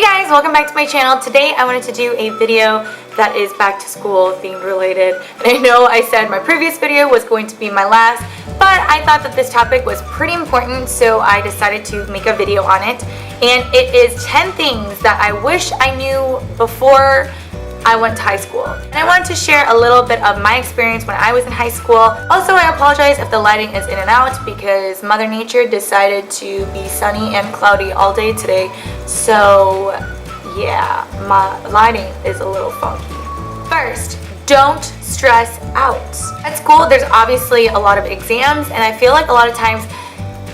guys, welcome back to my channel. Today I wanted to do a video that is back to school themed related. And I know I said my previous video was going to be my last, but I thought that this topic was pretty important, so I decided to make a video on it. And it is 10 things that I wish I knew before I went to high school. And I wanted to share a little bit of my experience when I was in high school. Also, I apologize if the lighting is in and out because Mother Nature decided to be sunny and cloudy all day today. So yeah, my lighting is a little funky. First, don't stress out. At school, there's obviously a lot of exams, and I feel like a lot of times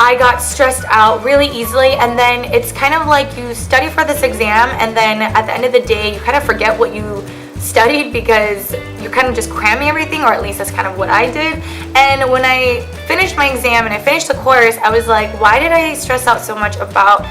I got stressed out really easily, and then it's kind of like you study for this exam and then at the end of the day you kind of forget what you studied because you're kind of just cramming everything, or at least that's kind of what I did. And when I finished my exam and I finished the course, I was like, why did I stress out so much about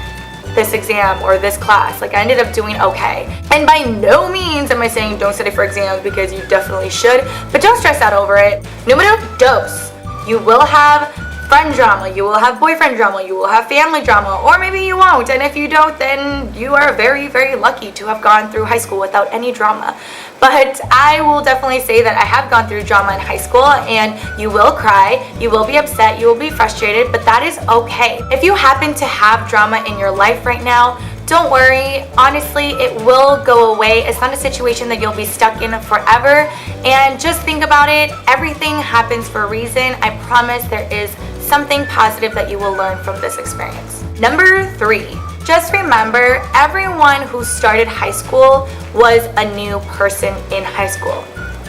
this exam or this class? Like, I ended up doing okay. And by no means am I saying don't study for exams, because you definitely should, but don't stress out over it. Numero dos, you will have friend drama, you will have boyfriend drama, you will have family drama, or maybe you won't. And if you don't, then you are very, very lucky to have gone through high school without any drama. But I will definitely say that I have gone through drama in high school, and you will cry, you will be upset, you will be frustrated, but that is okay. If you happen to have drama in your life right now, don't worry. Honestly, it will go away. It's not a situation that you'll be stuck in forever. And just think about it. Everything happens for a reason. I promise there is something positive that you will learn from this experience. Number 3, just remember, everyone who started high school was a new person in high school.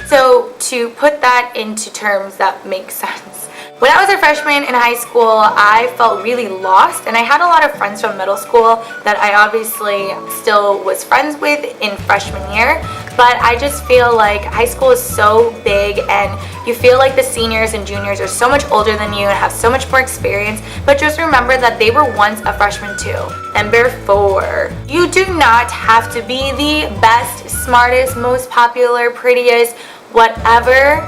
So to put that into terms that make sense, when I was a freshman in high school, I felt really lost, and I had a lot of friends from middle school that I obviously still was friends with in freshman year, but I just feel like high school is so big, and you feel like the seniors and juniors are so much older than you and have so much more experience, but just remember that they were once a freshman too. Number 4, you do not have to be the best, smartest, most popular, prettiest, whatever.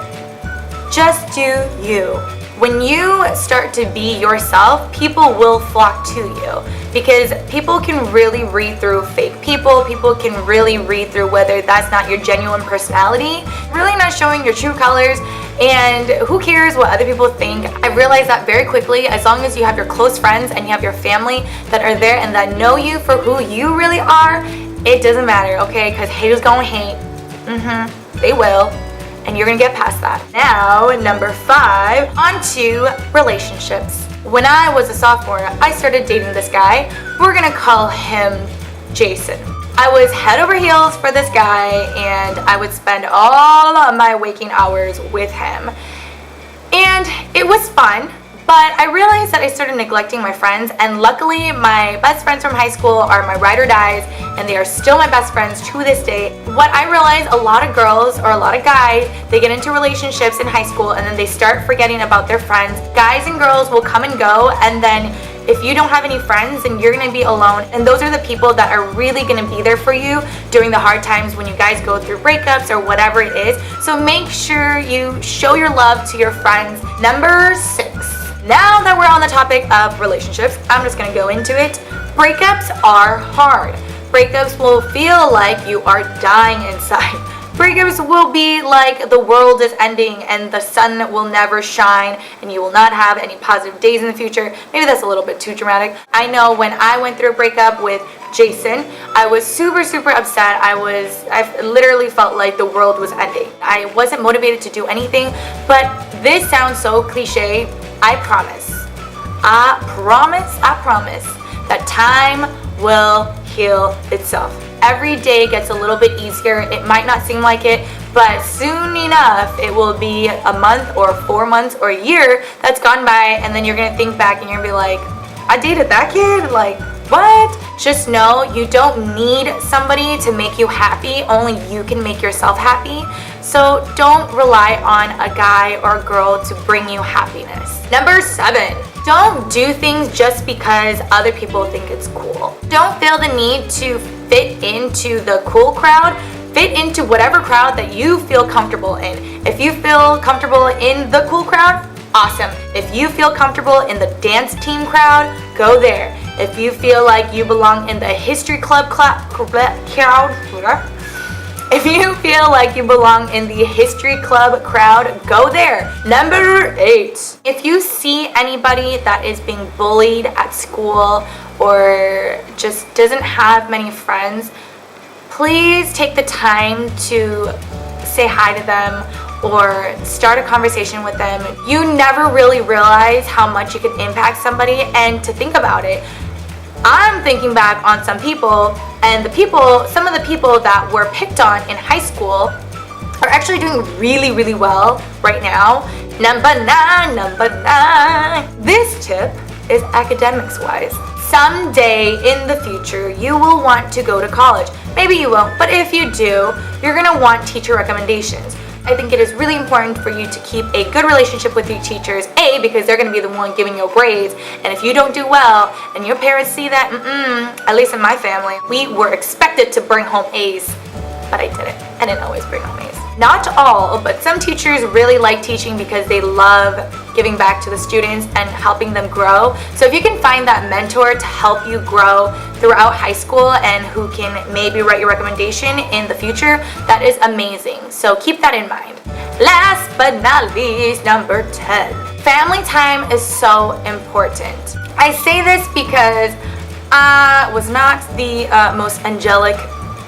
Just do you. When you start to be yourself, people will flock to you, because people can really read through fake people. People can really read through whether that's not your genuine personality, really not showing your true colors, and who cares what other people think. I realized that very quickly. As long as you have your close friends and you have your family that are there and that know you for who you really are, it doesn't matter, okay? Because haters gonna hate. They will. And you're gonna get past that. Now, number 5, on to relationships. When I was a sophomore, I started dating this guy. We're gonna call him Jason. I was head over heels for this guy, and I would spend all of my waking hours with him. And it was fun, but I realized that I started neglecting my friends, and luckily my best friends from high school are my ride or dies, and they are still my best friends to this day. What I realized, a lot of girls or a lot of guys, they get into relationships in high school and then they start forgetting about their friends. Guys and girls will come and go, and then if you don't have any friends, then you're going to be alone, and those are the people that are really going to be there for you during the hard times when you guys go through breakups or whatever it is. So make sure you show your love to your friends. Number 6. Now that we're on the topic of relationships, I'm just going to go into it. Breakups are hard. Breakups will feel like you are dying inside. Breakups will be like the world is ending and the sun will never shine and you will not have any positive days in the future. Maybe that's a little bit too dramatic. I know when I went through a breakup with Jason, I was super, super upset. I literally felt like the world was ending. I wasn't motivated to do anything, but this sounds so cliche. I promise that time will heal itself. Every day gets a little bit easier. It might not seem like it, but soon enough it will be a month or 4 months or a year that's gone by, and then you're gonna think back and you're gonna be like, I dated that kid? Like, what? Just know you don't need somebody to make you happy. Only you can make yourself happy. So don't rely on a guy or a girl to bring you happiness. Number 7, don't do things just because other people think it's cool. Don't feel the need to fit into the cool crowd. Fit into whatever crowd that you feel comfortable in. If you feel comfortable in the cool crowd, awesome. If you feel comfortable in the dance team crowd, go there. If you feel like you belong in the history club crowd, if you feel like you belong in the history club crowd, go there. Number 8. If you see anybody that is being bullied at school or just doesn't have many friends, please take the time to say hi to them or start a conversation with them. You never really realize how much you can impact somebody, and to think about it, I'm thinking back on some people, and some of the people that were picked on in high school are actually doing really, really well right now. Number 9. This tip is academics wise. Someday in the future, you will want to go to college. Maybe you won't, but if you do, you're gonna want teacher recommendations. I think it is really important for you to keep a good relationship with your teachers, A, because they're going to be the one giving you grades, and if you don't do well, and your parents see that, at least in my family, we were expected to bring home A's, but I didn't. I didn't always bring home A's. Not all, but some teachers really like teaching because they love giving back to the students and helping them grow. So if you can find that mentor to help you grow throughout high school and who can maybe write your recommendation in the future, that is amazing. So keep that in mind. Last but not least, number 10. Family time is so important. I say this because I was not the most angelic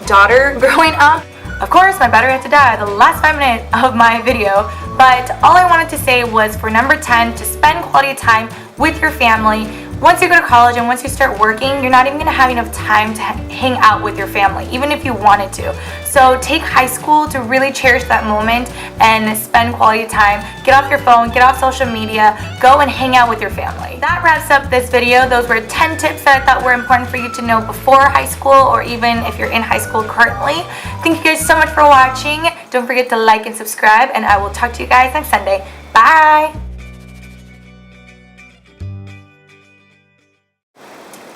daughter growing up. Of course, my battery had to die the last 5 minutes of my video, but all I wanted to say was for number 10, to spend quality time with your family. Once you go to college and once you start working, you're not even going to have enough time to hang out with your family, even if you wanted to. So take high school to really cherish that moment and spend quality time. Get off your phone, get off social media, go and hang out with your family. That wraps up this video. Those were 10 tips that I thought were important for you to know before high school, or even if you're in high school currently. Thank you guys so much for watching. Don't forget to like and subscribe, and I will talk to you guys next Sunday. Bye!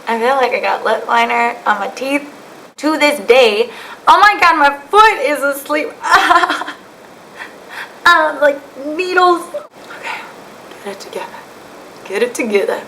I feel like I got lip liner on my teeth to this day. Oh my god, my foot is asleep. Like needles. Okay, get it together. Get it together.